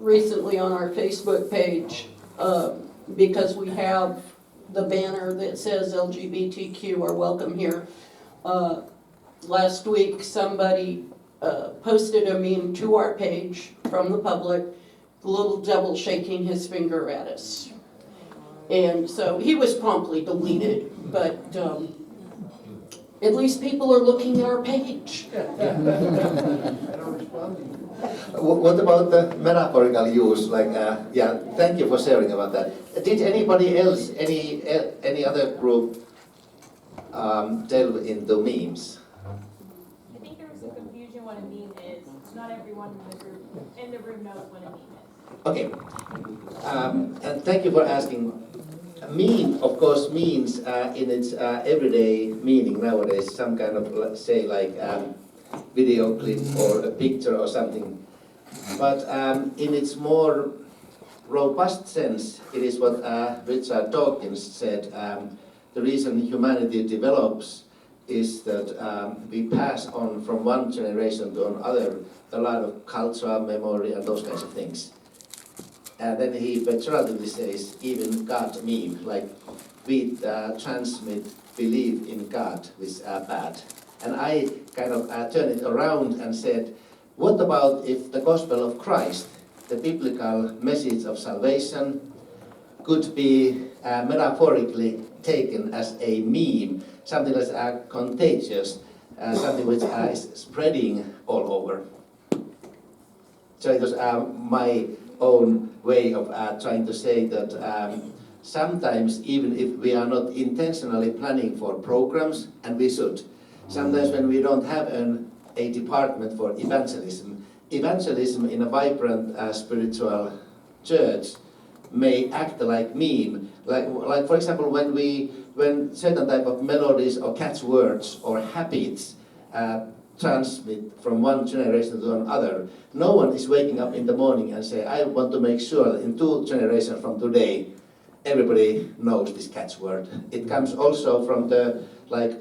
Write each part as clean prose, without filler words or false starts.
recently on our Facebook page, because we have the banner that says LGBTQ are welcome here. Last week, somebody posted a meme to our page from the public, the little devil shaking his finger at us. And so he was promptly deleted, but at least people are looking at our page. What about the metaphorical use? Like, yeah, thank you for sharing about that. Did anybody else, any other group, delve into memes? I think there was some confusion what a meme is. Not everyone in the room knows what a meme is. Okay, and thank you for asking. Meme, of course, means in its everyday meaning nowadays some kind of, say, like video clip or a picture or something. But in its more robust sense, it is what Richard Dawkins said. The reason humanity develops is that we pass on from one generation to another a lot of culture, memory, and those kinds of things. And then he pejoratively says, even God meme, like we transmit belief in God, which is bad. And I kind of turned it around and said, what about if the gospel of Christ, the biblical message of salvation, could be metaphorically taken as a meme, something that's contagious, something which is spreading all over. So it was my own way of trying to say that sometimes, even if we are not intentionally planning for programs, and we should, sometimes when we don't have a department for evangelism, evangelism in a vibrant spiritual church may act like meme. Like for example, when certain type of melodies or catchwords or habits transmit from one generation to another, no one is waking up in the morning and say, I want to make sure that in 2 generations from today, everybody knows this catchword. It comes also from the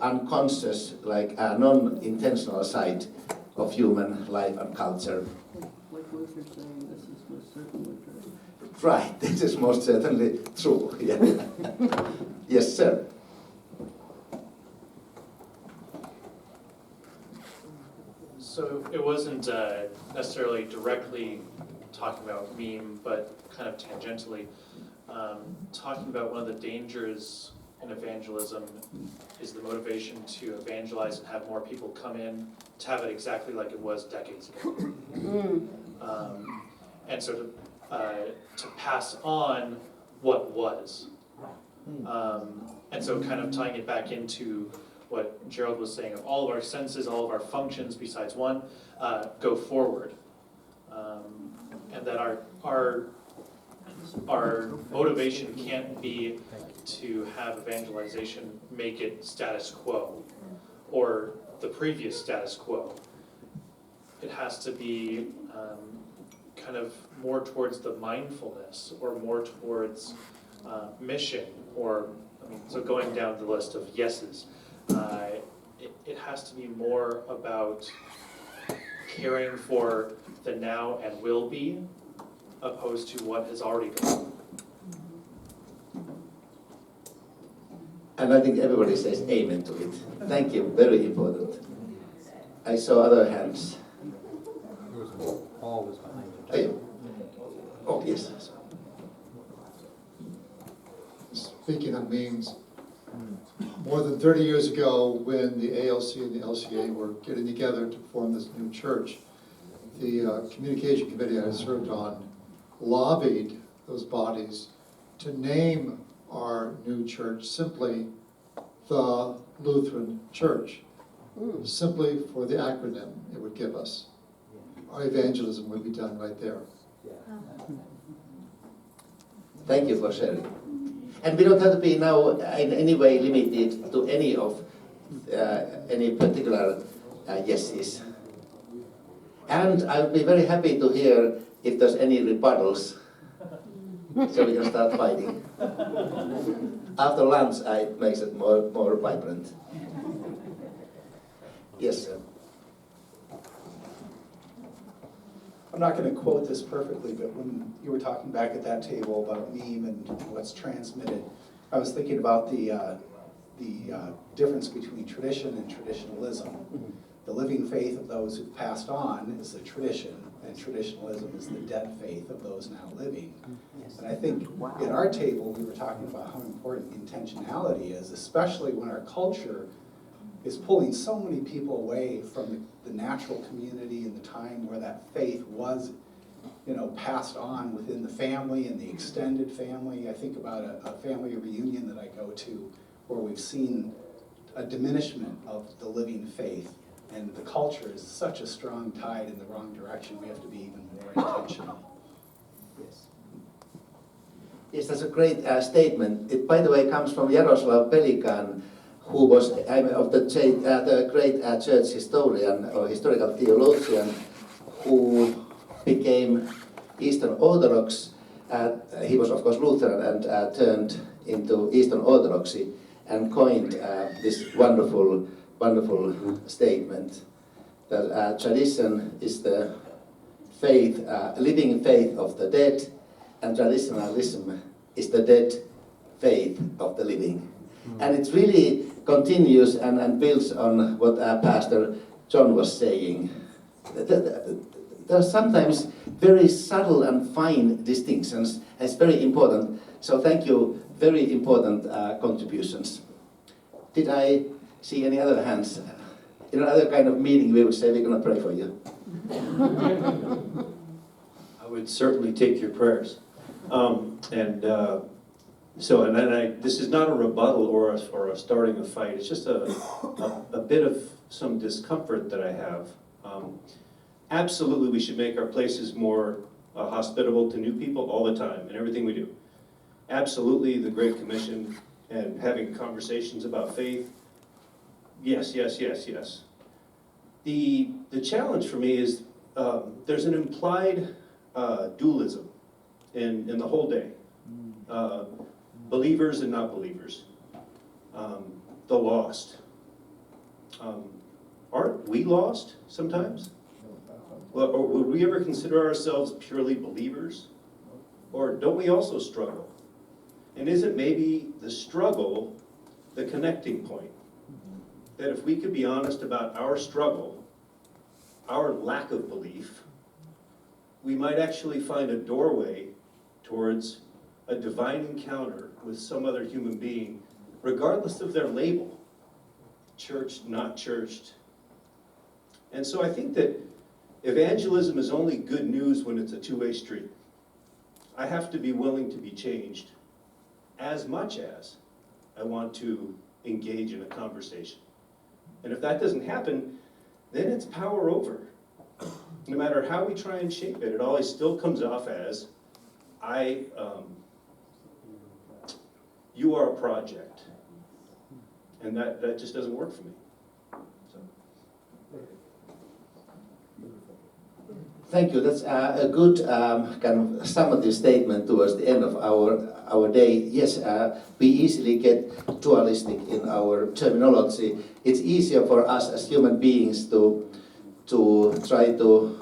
unconscious, non-intentional side of human life and culture. Like Luther saying, this is most certainly true. Right, this is most certainly true. Yeah. Yes, sir. So it wasn't necessarily directly talking about meme, but kind of tangentially talking about one of the dangers in evangelism is the motivation to evangelize and have more people come in to have it exactly like it was decades ago. And so to pass on what was. And so kind of tying it back into what Gerald was saying, of all of our senses, all of our functions besides one, go forward. And that our motivation can't be to have evangelization make it status quo or the previous status quo. It has to be kind of more towards the mindfulness or more towards mission, or so going down the list of yeses. It has to be more about caring for the now and will be, opposed to what has already been. And I think everybody says amen to it. Thank you, very important. I saw other hands. Paul was behind it. Oh, yes. Speaking of memes, more than 30 years ago, when the ALC and the LCA were getting together to form this new church, the communication committee I served on lobbied those bodies to name our new church simply the Lutheran Church, simply for the acronym it would give us. Our evangelism would be done right there. Thank you for sharing. And we don't have to be now in any way limited to any of any particular yeses. And I would be very happy to hear if there's any rebuttals, so we can start fighting. After lunch, it makes it more vibrant. Yes, sir. I'm not going to quote this perfectly, but when you were talking back at that table about meme and what's transmitted, I was thinking about the difference between tradition and traditionalism. The living faith of those who've passed on is the tradition, and traditionalism is the dead faith of those now living. And I think at our table, we were talking about how important intentionality is, especially when our culture is pulling so many people away from the natural community and the time where that faith was, passed on within the family and the extended family. I think about a family reunion that I go to where we've seen a diminishment of the living faith, and the culture is such a strong tide in the wrong direction. We have to be even more intentional. Yes. Yes, that's a great statement. It, by the way, comes from Jaroslav Pelikan, who was of the great church historian or historical theologian who became Eastern Orthodox. He was, of course, Lutheran and turned into Eastern Orthodoxy and coined this wonderful statement that tradition is the faith, living faith of the dead, and traditionalism is the dead faith of the living. And it really continues and builds on what Pastor John was saying. There are sometimes very subtle and fine distinctions, and it's very important. So thank you, very important contributions. Did I see any other hands? In another kind of meeting, we would say we're going to pray for you. I would certainly take your prayers. This is not a rebuttal or a starting a fight. It's just a bit of some discomfort that I have. Absolutely, we should make our places more hospitable to new people all the time in everything we do. Absolutely, the Great Commission and having conversations about faith. Yes, yes, yes, yes. The challenge for me is there's an implied dualism in the whole day. Believers and not believers. The lost. Aren't we lost sometimes? Well, or would we ever consider ourselves purely believers? Or don't we also struggle? And isn't maybe the struggle the connecting point? That if we could be honest about our struggle, our lack of belief, we might actually find a doorway towards a divine encounter with some other human being, regardless of their label, churched, not churched. And so I think that evangelism is only good news when it's a two-way street. I have to be willing to be changed as much as I want to engage in a conversation. And if that doesn't happen, then it's power over. No matter how we try and shape it, it always still comes off as, you are a project. And that just doesn't work for me. So. Thank you. That's a good kind of summative statement towards the end of our day. Yes, we easily get dualistic in our terminology. It's easier for us as human beings to try to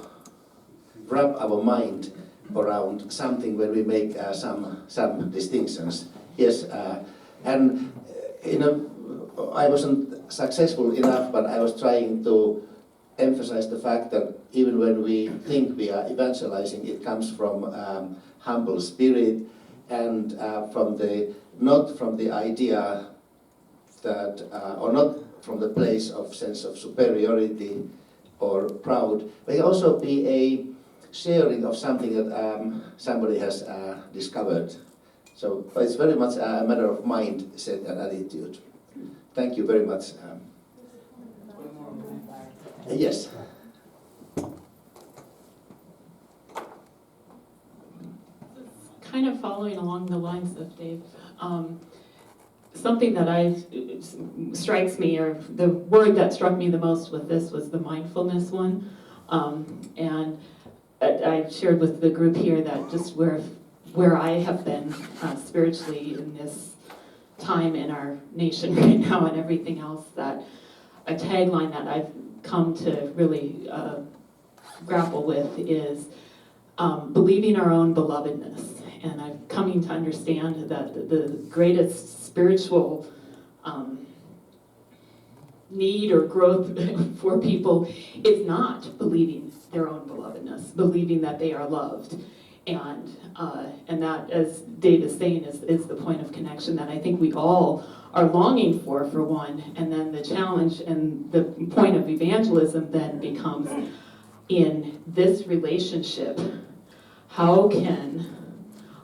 wrap our mind around something when we make some distinctions. Yes, and I wasn't successful enough, but I was trying to emphasize the fact that even when we think we are evangelizing, it comes from humble spirit and not from the idea that, or not from the place of sense of superiority or proud, but also be a sharing of something that somebody has discovered. So it's very much a matter of mindset and attitude. Thank you very much. Yes. Kind of following along the lines of Dave, something that strikes me, or the word that struck me the most with this was the mindfulness one. And I shared with the group here that just where I have been spiritually in this time in our nation right now and everything else, that a tagline that I've come to really grapple with is believing our own belovedness. And I'm coming to understand that the greatest spiritual need or growth for people is not believing their own belovedness, believing that they are loved. And that, as Dave is saying, is the point of connection that I think we all are longing for one. And then the challenge and the point of evangelism then becomes, in this relationship, how can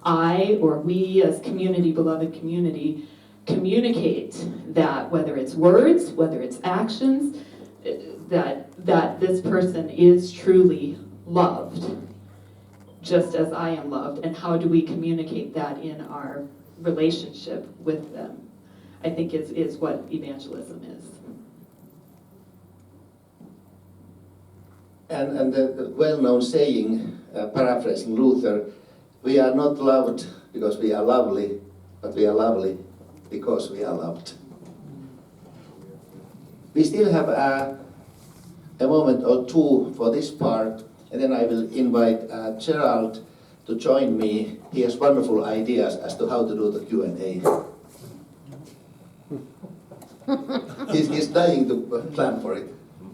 I or we as community, beloved community, communicate that, whether it's words, whether it's actions, that this person is truly loved, just as I am loved, and how do we communicate that in our relationship with them, I think is what evangelism is. And the well-known saying, paraphrasing Luther, we are not loved because we are lovely, but we are lovely because we are loved. We still have a moment or two for this part, and then I will invite Gerald to join me. He has wonderful ideas as to how to do the Q&A. He's dying to plan for it.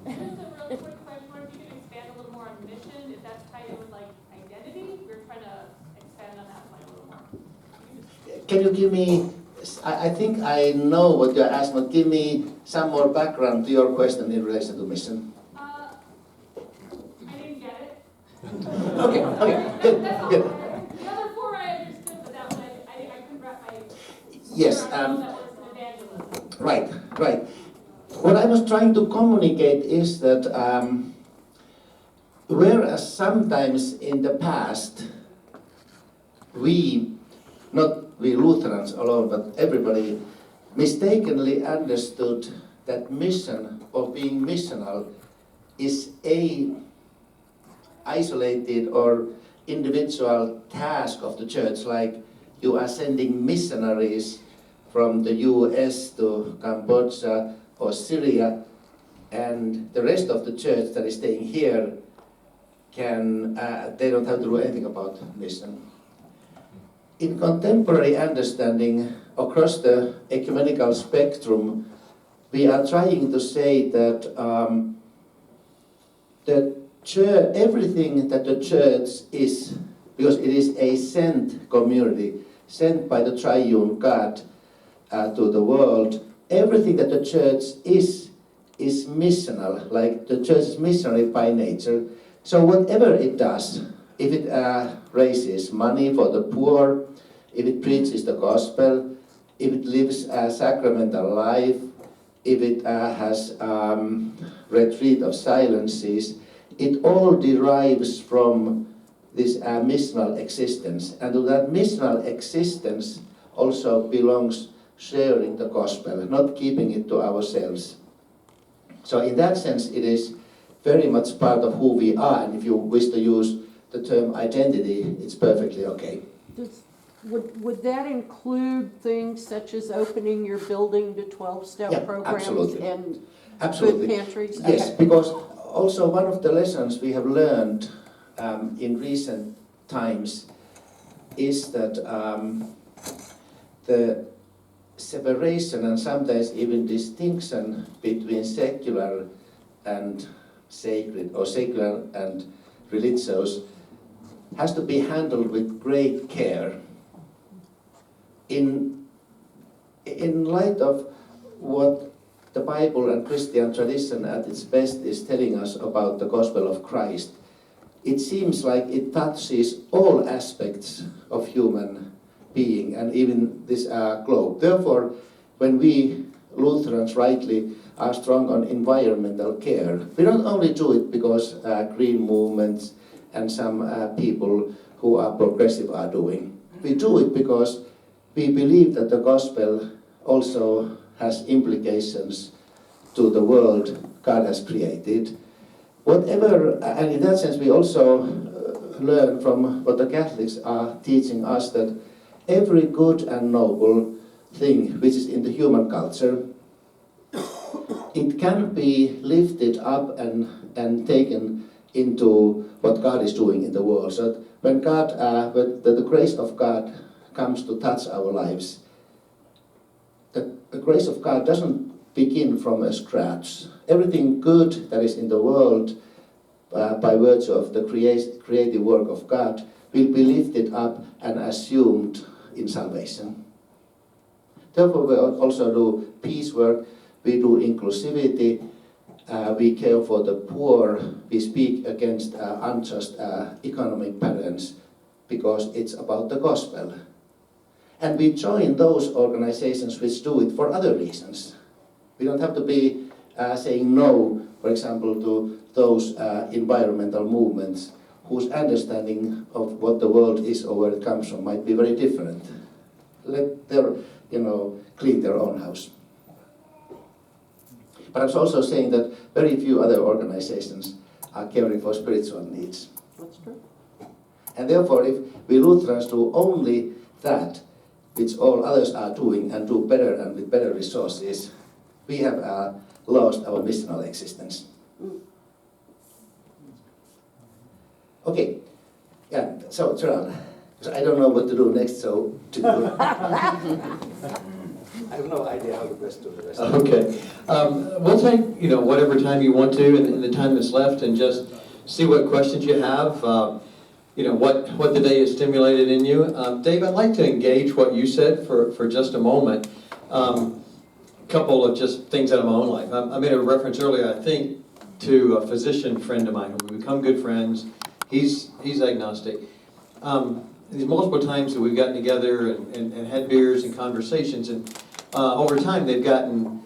Just a really quick question, if you could expand a little more on mission, if that's tied in with like identity, we're trying to expand on that point a little more. Can you give me, I think I know what you're asking, but give me some more background to your question in relation to mission. I didn't get it. Okay, good, That's all. good. The other four I understood, but that one I couldn't wrap my. Yes, that was an evangelism. right. What I was trying to communicate is that whereas sometimes in the past not we Lutherans alone, but everybody mistakenly understood that mission or being missional is a isolated or individual task of the church, like you are sending missionaries from the US to Cambodia or Syria, and the rest of the church that is staying here they don't have to do anything about mission. In contemporary understanding across the ecumenical spectrum, we are trying to say that the church, everything that the church is, because it is a sent community, sent by the triune God to the world, everything that the church is missional, like the church is missionary by nature. So whatever it does, if it raises money for the poor, if it preaches the gospel, if it lives a sacramental life, if it has retreat of silences, it all derives from this missional existence. And to that missional existence also belongs sharing the gospel, not keeping it to ourselves. So in that sense, it is very much part of who we are, and if you wish to use the term identity, it's perfectly okay. Would that include things such as opening your building to 12-step Yeah, programs absolutely. and Absolutely. food pantries? Yes, Okay. because also one of the lessons we have learned in recent times is that the separation and sometimes even distinction between secular and sacred, or secular and religious, has to be handled with great care. In light of what the Bible and Christian tradition at its best is telling us about the gospel of Christ, it seems like it touches all aspects of human being and even this globe. Therefore, when we Lutherans rightly are strong on environmental care, we don't only do it because green movements and some people who are progressive are doing. We do it because we believe that the gospel also has implications to the world God has created. Whatever, and in that sense we also learn from what the Catholics are teaching us, that every good and noble thing which is in the human culture, it can be lifted up and taken into what God is doing in the world. So when when the grace of God comes to touch our lives, the grace of God doesn't begin from a scratch. Everything good that is in the world, by virtue of the creative work of God, will be lifted up and assumed in salvation. Therefore, we also do peace work, we do inclusivity, we care for the poor, we speak against unjust economic patterns, because it's about the gospel. And we join those organizations which do it for other reasons. We don't have to be saying no, for example, to those environmental movements whose understanding of what the world is or where it comes from might be very different. Let them, clean their own house. But I'm also saying that very few other organizations are caring for spiritual needs. That's true. And therefore, if we Lutherans do only that, which all others are doing, and do better and with better resources, we have lost our missional existence. Okay, yeah, so Gerald, I don't know what to do next, so I have no idea how to best do the rest. Okay, we'll take whatever time you want to in the time that's left, and just see what questions you have. What the day has stimulated in you. Dave, I'd like to engage what you said for just a moment. A couple of just things out of my own life. I made a reference earlier, I think, to a physician friend of mine. We become good friends. He's agnostic. There's multiple times that we've gotten together and had beers and conversations, and over time they've gotten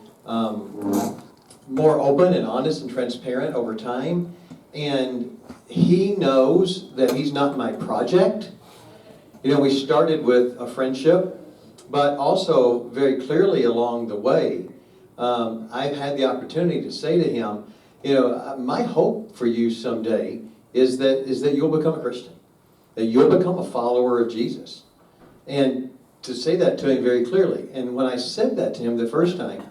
more open and honest and transparent over time. And he knows that he's not my project. We started with a friendship, but also very clearly along the way, I've had the opportunity to say to him, my hope for you someday is that you'll become a Christian, that you'll become a follower of Jesus. And to say that to him very clearly. And when I said that to him the first time,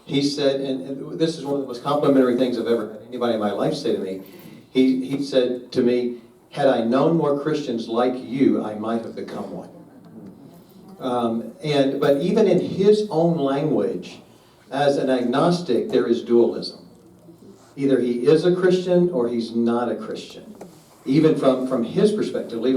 he said, and this is one of the most complimentary things I've ever had anybody in my life say to me, he said to me, had I known more Christians like you, I might have become one. But even in his own language, as an agnostic, there is dualism. Either he is a Christian or he's not a Christian. Even from his perspective, leave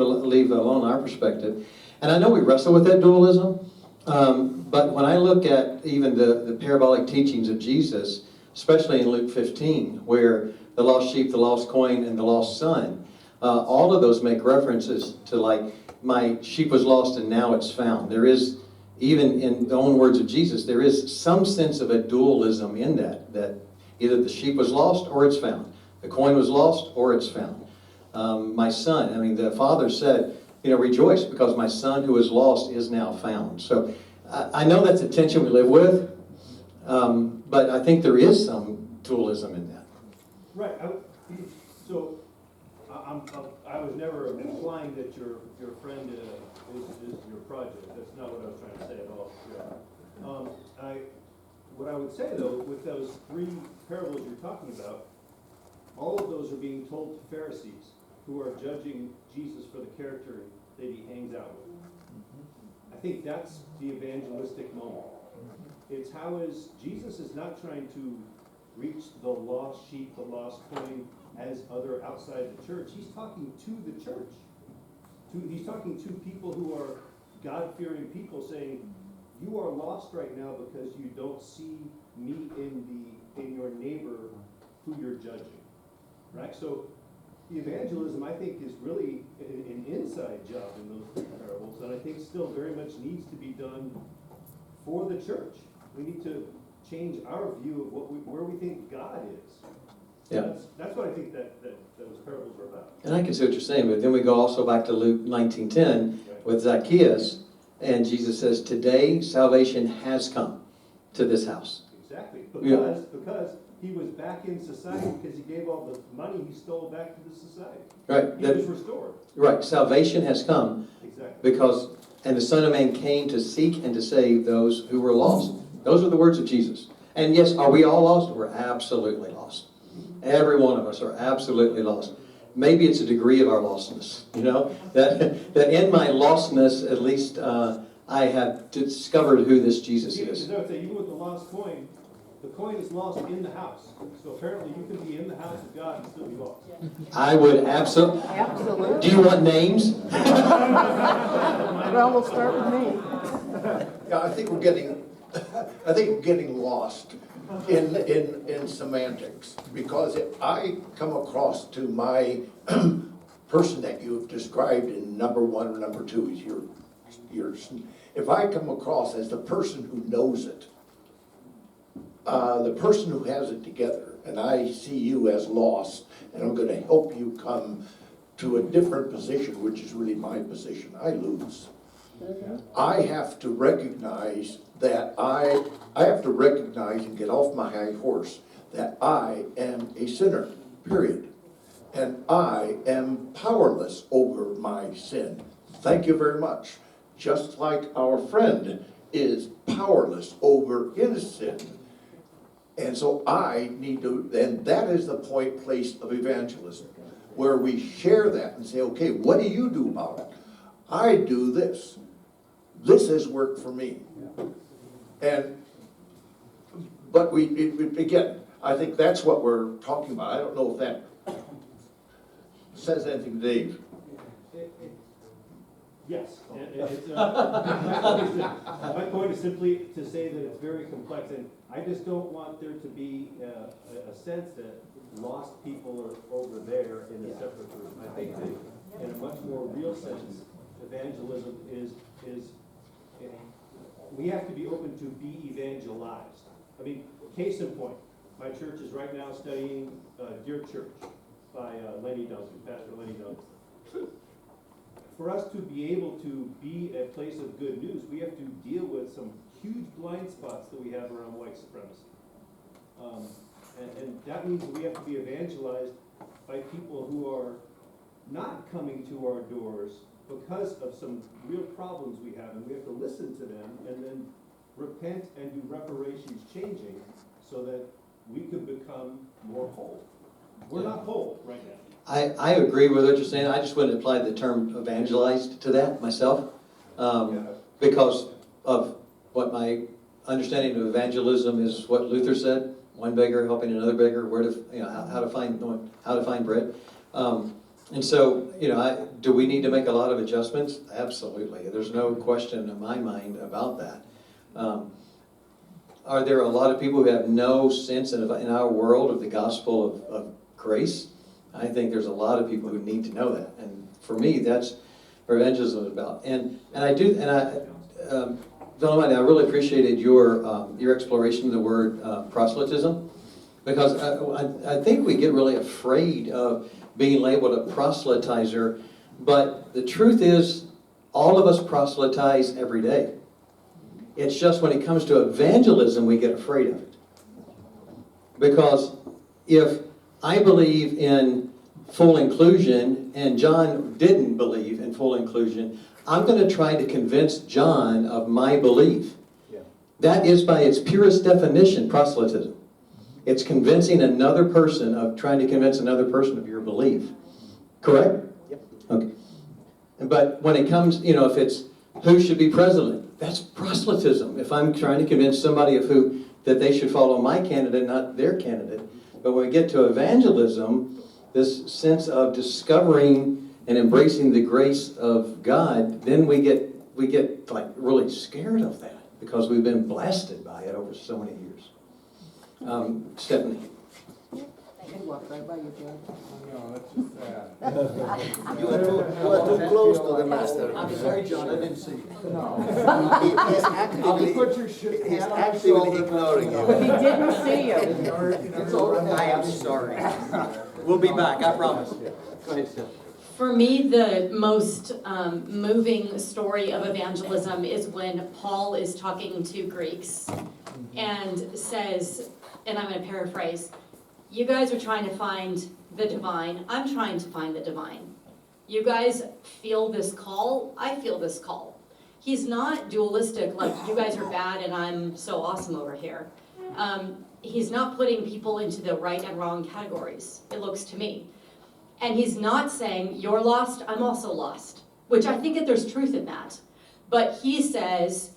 alone our perspective. And I know we wrestle with that dualism, but when I look at even the parabolic teachings of Jesus, especially in Luke 15, where the lost sheep, the lost coin, and the lost son, all of those make references to, like, my sheep was lost and now it's found. There is, even in the own words of Jesus, there is some sense of a dualism in that either the sheep was lost or it's found. The coin was lost or it's found. My son, the father said, rejoice because my son who was lost is now found. So I know that's a tension we live with, but I think there is some dualism in that. Right. I was never implying that your friend is your project. That's not what I was trying to say at all. Yeah. What I would say though, with those three parables you're talking about, all of those are being told to Pharisees who are judging Jesus for the character that he hangs out with. I think that's the evangelistic moment. It's Jesus is not trying to reach the lost sheep, the lost coin, as other outside the church. He's talking to the church. He's talking to people who are God-fearing people, saying, you are lost right now because you don't see me in your neighbor who you're judging. Right? So the evangelism, I think, is really an inside job in those three parables, and I think still very much needs to be done for the church. We need to change our view of where we think God is. Yeah. That's what I think that those parables are about. And I can see what you're saying, but then we go also back to Luke 19:10 with Zacchaeus, and Jesus says, today salvation has come to this house. Exactly, Yeah. because he was back in society because he gave all the money he stole back to the society. Right. He was restored. Right. Salvation has come Exactly. because, and the Son of Man came to seek and to save those who were lost. Those are the words of Jesus. And yes, are we all lost? We're absolutely lost. Every one of us are absolutely lost. Maybe it's a degree of our lostness, you know? That in my lostness, at least I have discovered who this Jesus is. I would say, even with the lost coin, the coin is lost in the house. So apparently you can be in the house of God and still be lost. I would absolutely. Absolutely. Do you want names? Well, we'll start with me. Yeah, I think we're getting lost in semantics, because if I come across to my person that you've described in number 1 or number 2 is yours. If I come across as the person who knows it, the person who has it together, and I see you as lost, and I'm going to help you come to a different position, which is really my position, I lose. I have to recognize that I have to recognize and get off my high horse that I am a sinner, period. And I am powerless over my sin. Thank you very much. Just like our friend is powerless over his sin. And so I need to, and that is the place of evangelism, where we share that and say, okay, what do you do about it? I do this. This has worked for me. But again, I think that's what we're talking about. I don't know if that says anything, Dave. Yes. My point is simply to say that it's very complex, and I just don't want there to be a sense that lost people are over there in a separate group. I think that in a much more real sense, evangelism is we have to be open to be evangelized. I mean, case in point, my church is right now studying Dear Church by Lenny Duncan, Pastor Lenny Duncan. For us to be able to be a place of good news, we have to deal with some huge blind spots that we have around white supremacy. And that means that we have to be evangelized by people who are not coming to our doors because of some real problems we have, and we have to listen to them and then repent and do reparations changing so that we can become more whole. We're not whole right now. I agree with what you're saying. I just wouldn't apply the term evangelized to that myself, because of what my understanding of evangelism is. What Luther said: one beggar helping another beggar. How to find bread. And so, do we need to make a lot of adjustments? Absolutely. There's no question in my mind about that. Are there a lot of people who have no sense in our world of the gospel of grace? I think there's a lot of people who need to know that. And for me, that's what evangelism is about. Veli-Matti, I really appreciated your exploration of the word proselytism, because I think we get really afraid of being labeled a proselytizer, but the truth is, all of us proselytize every day. It's just when it comes to evangelism, we get afraid of it. Because if I believe in full inclusion and John didn't believe in full inclusion, I'm going to try to convince John of my belief. That is, by its purest definition, proselytism. It's convincing another person trying to convince another person of your belief. Correct? Yep. Okay. But when it comes, if it's who should be president, that's proselytism. If I'm trying to convince somebody that they should follow my candidate, not their candidate. But when we get to evangelism, this sense of discovering and embracing the grace of God, then we get like really scared of that because we've been blasted by it over so many years. Stephanie. I walked right by you, Gerald. No, that's just sad. You are too close to the master. I'm sorry, John, I didn't see you. He's actively ignoring you. He didn't see you. I am sorry. We'll be back, I promise. Go ahead, Steph. For me, the most moving story of evangelism is when Paul is talking to Greeks and says, and I'm going to paraphrase, you guys are trying to find the divine, I'm trying to find the divine. You guys feel this call, I feel this call. He's not dualistic, like you guys are bad and I'm so awesome over here. he's not putting people into the right and wrong categories, it looks to me. And he's not saying, you're lost, I'm also lost, which I think that there's truth in that. But he says,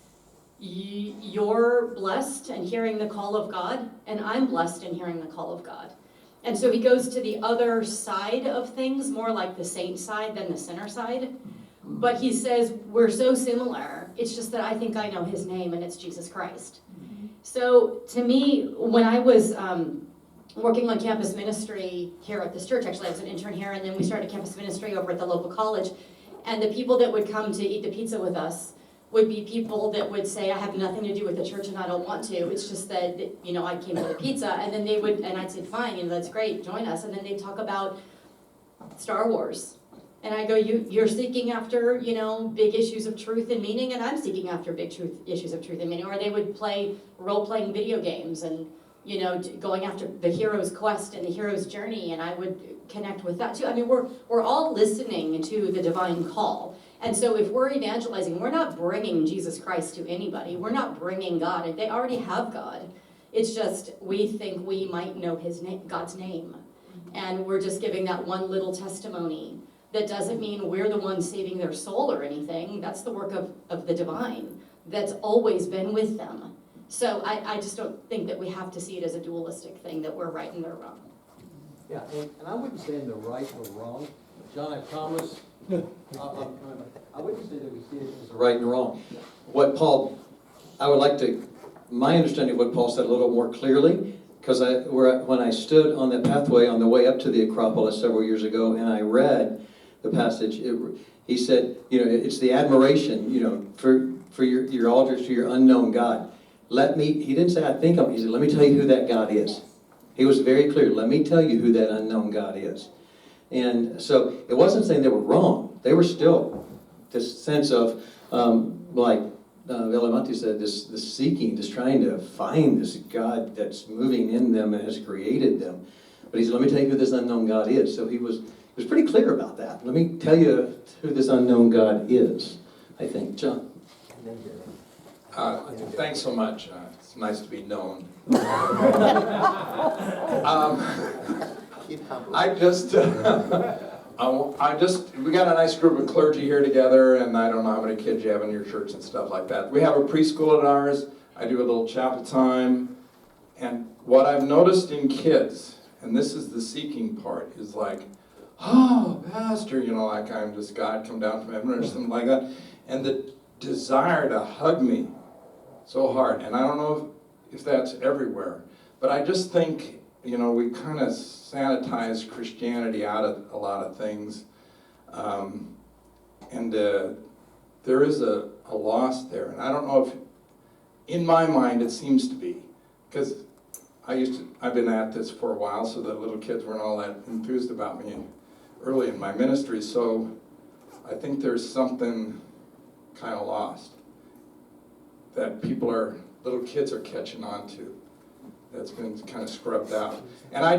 you're blessed in hearing the call of God, and I'm blessed in hearing the call of God. And so he goes to the other side of things, more like the saint side than the sinner side. But he says, we're so similar, it's just that I think I know his name, and it's Jesus Christ. So to me, when I was working on campus ministry here at this church, actually I was an intern here, and then we started campus ministry over at the local college, and the people that would come to eat the pizza with us would be people that would say, I have nothing to do with the church and I don't want to, it's just that, you know, I came for the pizza, and then they would, and I'd say, fine, you know, that's great, join us, and then they'd talk about Star Wars. And I go, you're seeking after, you know, big issues of truth and meaning, and I'm seeking after big issues of truth and meaning. Or they would play role-playing video games and, you know, going after the hero's quest and the hero's journey, and I would connect with that too. I mean, we're all listening to the divine call. And so if we're evangelizing, we're not bringing Jesus Christ to anybody. We're not bringing God. They already have God. It's just we think we might know his name, God's name. And we're just giving that one little testimony. That doesn't mean we're the ones saving their soul or anything. That's the work of the divine that's always been with them. So I just don't think that we have to see it as a dualistic thing, that we're right and they're wrong. Yeah, and I wouldn't say in the right or wrong. John, I promise, I wouldn't say that we see it as a right and wrong. What Paul, I would like to, my understanding of what Paul said a little more clearly, because when I stood on that pathway on the way up to the Acropolis several years ago, and I read the passage, he said, you know, it's the admiration, you know, for your altars to your unknown God. He didn't say, I think he said, let me tell you who that God is. He was very clear, let me tell you who that unknown God is. And so it wasn't saying they were wrong. They were still this sense of, like Veli-Matti said, this seeking, this trying to find this God that's moving in them and has created them. But he said, let me tell you who this unknown God is. So he was pretty clear about that. Let me tell you who this unknown God is, I think. John? Thanks so much. It's nice to be known. We got a nice group of clergy here together, and I don't know how many kids you have in your church and stuff like that. We have a preschool at ours. I do a little chapel time. And what I've noticed in kids, and this is the seeking part, is like, oh, pastor, you know, like I'm just God come down from heaven or something like that. And the desire to hug me so hard. And I don't know if that's everywhere. But I just think, you know, we kind of sanitize Christianity out of a lot of things. There is a loss there. And I don't know if, in my mind, it seems to be. Because I've been at this for a while, so the little kids weren't all that enthused about me early in my ministry. So I think there's something kind of lost that little kids are catching on to. That's been kind of scrubbed out. And I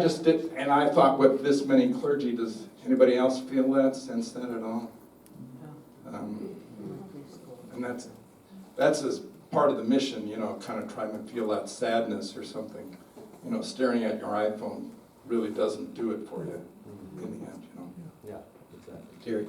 thought with this many clergy, does anybody else feel that, sense that at all? And that's as part of the mission, you know, kind of trying to feel that sadness or something. You know, staring at your iPhone really doesn't do it for you in the end, you know. Yeah, exactly. Terry?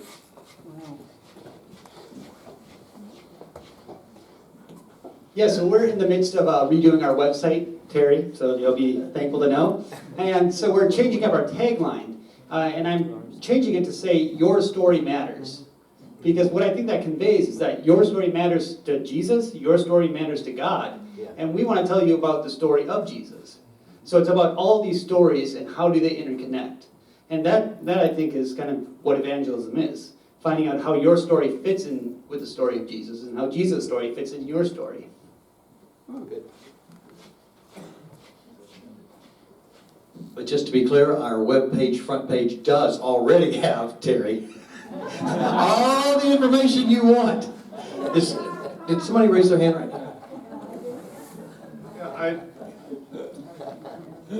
Yeah, so we're in the midst of redoing our website, Terry, so you'll be thankful to know. And so we're changing up our tagline, and I'm changing it to say, your story matters. Because what I think that conveys is that your story matters to Jesus, your story matters to God, and we want to tell you about the story of Jesus. So it's about all these stories and how do they interconnect. And that I think is kind of what evangelism is, finding out how your story fits in with the story of Jesus and how Jesus' story fits in your story. Oh, good. But just to be clear, our webpage, front page does already have, Terry, all the information you want. Did somebody raise their hand right now? Yeah,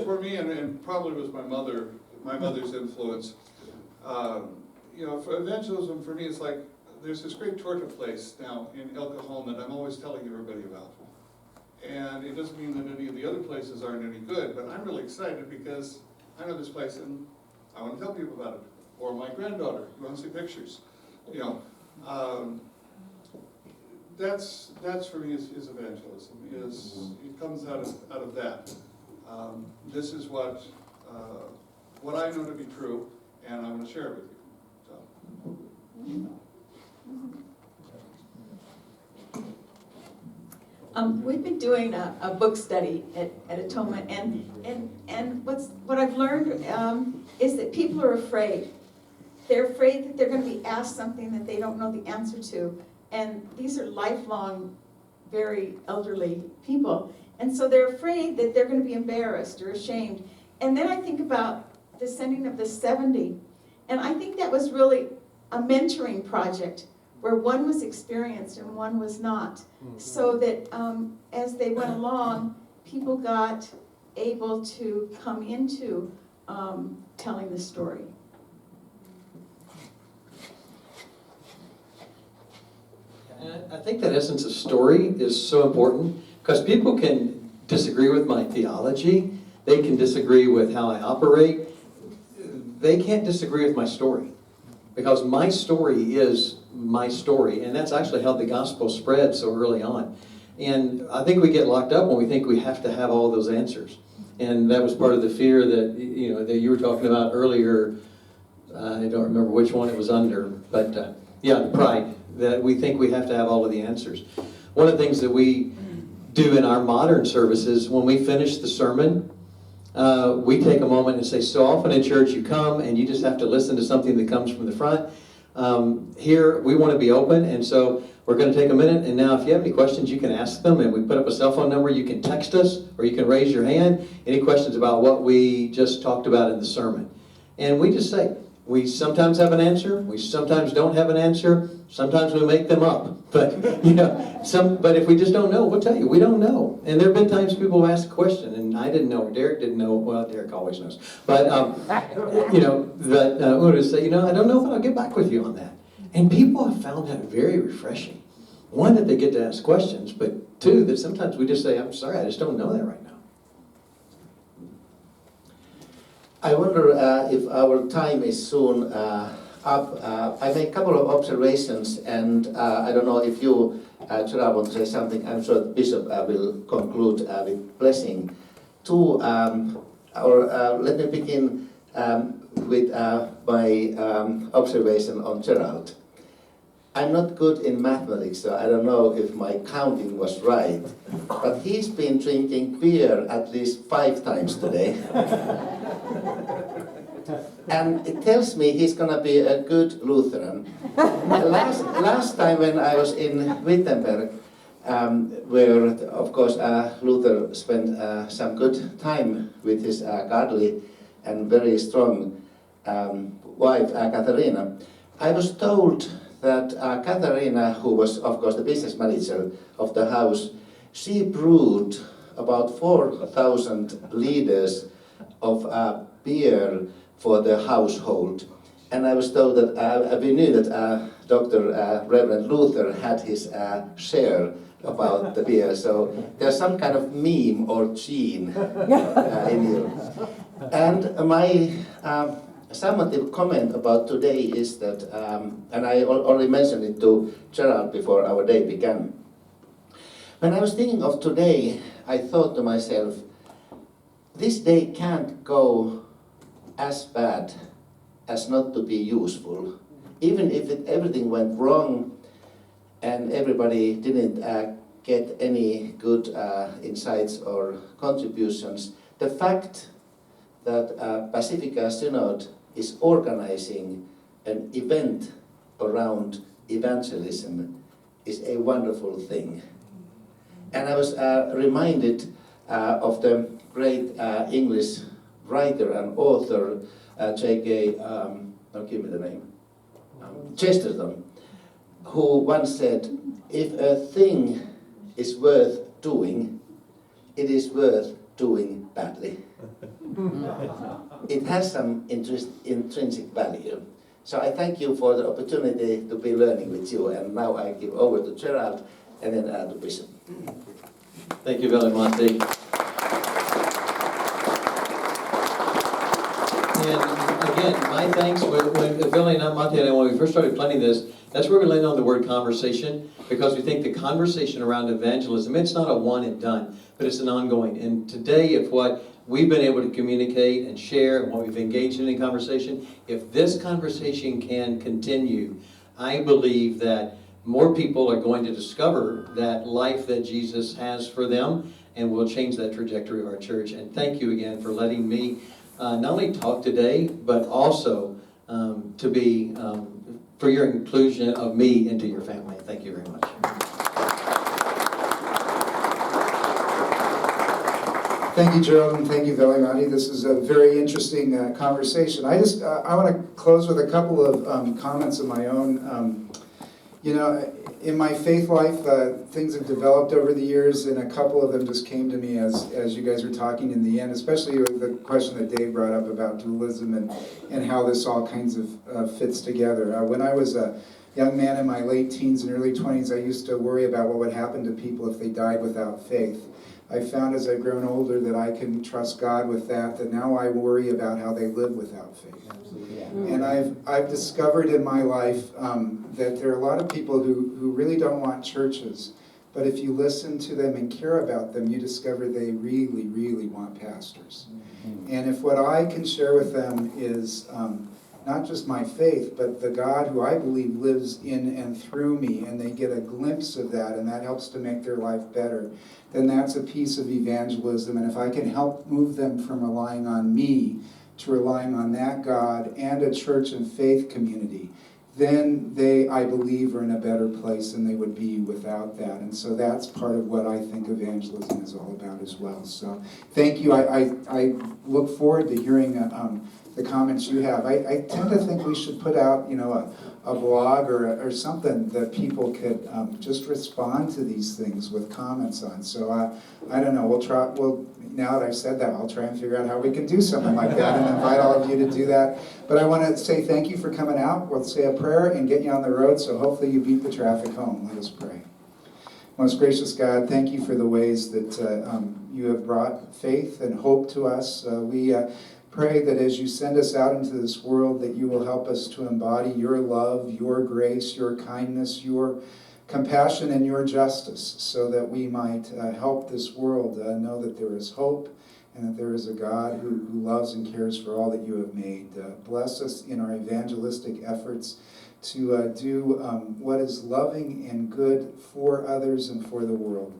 for me, and probably was my mother's influence, you know, for evangelism for me is like, there's this great torta place now in El Cajon that I'm always telling everybody about. And it doesn't mean that any of the other places aren't any good, but I'm really excited because I know this place and I want to tell people about it. Or my granddaughter, you want to see pictures. You know, that's for me is evangelism. It comes out of that. This is what I know to be true, and I want to share it with you. So. We've been doing a book study at Atonement, and what I've learned is that people are afraid. They're afraid that they're going to be asked something that they don't know the answer to, and these are lifelong, very elderly people, and so they're afraid that they're going to be embarrassed or ashamed. And then I think about the sending of the 70, and I think that was really a mentoring project where one was experienced and one was not, so that as they went along, people got able to come into telling the story. And I think that essence of story is so important because people can disagree with my theology, they can disagree with how I operate, they can't disagree with my story because my story is my story, and that's actually how the gospel spread so early on. And I think we get locked up when we think we have to have all those answers. And that was part of the fear that that you were talking about earlier. I don't remember which one it was under, but yeah, the pride that we think we have to have all of the answers. One of the things that we do in our modern services, when we finish the sermon, we take a moment and say, so often in church you come and you just have to listen to something that comes from the front. Here we want to be open, and so we're going to take a minute, and now if you have any questions you can ask them, and we put up a cell phone number, you can text us or you can raise your hand. Any questions about what we just talked about in the sermon? And we just say, we sometimes have an answer, we sometimes don't have an answer, sometimes we make them up. But but if we just don't know, we'll tell you, we don't know. And there have been times people have asked a question and I didn't know, or Derek didn't know. Well, Derek always knows. But Udo say, I don't know if I'll get back with you on that. And people have found that very refreshing. One, that they get to ask questions, but two, that sometimes we just say, I'm sorry, I just don't know that right now. I wonder if our time is soon up. I make a couple of observations, and I don't know if you, Gerald, want to say something. I'm sure the Bishop will conclude with blessing. Let me begin with my observation on Gerald. I'm not good in mathematics, so I don't know if my counting was right, but he's been drinking beer at least 5 times today. And it tells me he's going to be a good Lutheran. Last time when I was in Wittenberg, where of course Luther spent some good time with his godly and very strong wife, Katharina, I was told that Katharina, who was of course the business manager of the house, she brewed about 4,000 liters of beer for the household. And I was told that we knew that Reverend Luther had his share about the beer. So there's some kind of meme or gene in you. And my summative comment about today is that, and I already mentioned it to Gerald before our day began. When I was thinking of today, I thought to myself, this day can't go as bad as not to be useful. Even if everything went wrong and everybody didn't get any good insights or contributions, the fact that Pacifica Synod is organizing an event around evangelism is a wonderful thing. And I was reminded of the great English writer and author J.K. Don't give me the name, Chesterton, who once said, if a thing is worth doing, it is worth doing badly. It has some intrinsic value. So I thank you for the opportunity to be learning with you, and now I give over to Gerald and then to Bishop. Thank you, Veli-Matti. And again, my thanks, when Veli-Matti and I, when we first started planning this, that's where we landed on the word conversation, because we think the conversation around evangelism, it's not a one and done, but it's an ongoing. And today, if what we've been able to communicate and share and what we've engaged in conversation, if this conversation can continue, I believe that more people are going to discover that life that Jesus has for them, and will change that trajectory of our church. And thank you again for letting me not only talk today, but also to be for your inclusion of me into your family. Thank you very much. Thank you, Gerald, and thank you, Veli-Matti. This is a very interesting conversation. I want to close with a couple of comments of my own. You know, in my faith life, things have developed over the years, and a couple of them just came to me as you guys were talking in the end, especially with the question that Dave brought up about dualism and how this all kinds of fits together. When I was a young man in my late teens and early 20s, I used to worry about what would happen to people if they died without faith. I found as I've grown older that I can trust God with that now I worry about how they live without faith. And I've discovered in my life that there are a lot of people who really don't want churches, but if you listen to them and care about them, you discover they really, really want pastors. And if what I can share with them is not just my faith, but the God who I believe lives in and through me, and they get a glimpse of that, and that helps to make their life better, then that's a piece of evangelism. And if I can help move them from relying on me to relying on that God and a church and faith community, then they, I believe, are in a better place than they would be without that. And so that's part of what I think evangelism is all about as well. So thank you. I look forward to hearing the comments you have. I tend to think we should put out, you know, a blog or something that people could just respond to these things with comments on. So I don't know. Now that I've said that, I'll try and figure out how we can do something like that and invite all of you to do that. But I want to say thank you for coming out. We'll say a prayer and get you on the road, so hopefully you beat the traffic home. Let us pray. Most gracious God, thank you for the ways that you have brought faith and hope to us. We pray that as you send us out into this world, that you will help us to embody your love, your grace, your kindness, your compassion, and your justice, so that we might help this world know that there is hope and that there is a God who loves and cares for all that you have made. Bless us in our evangelistic efforts to do what is loving and good for others and for the world,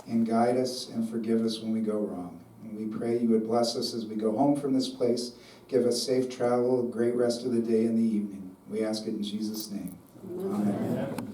and guide us and forgive us when we go wrong. And we pray you would bless us as we go home from this place. Give us safe travel, a great rest of the day and the evening. We ask it in Jesus' name. Amen.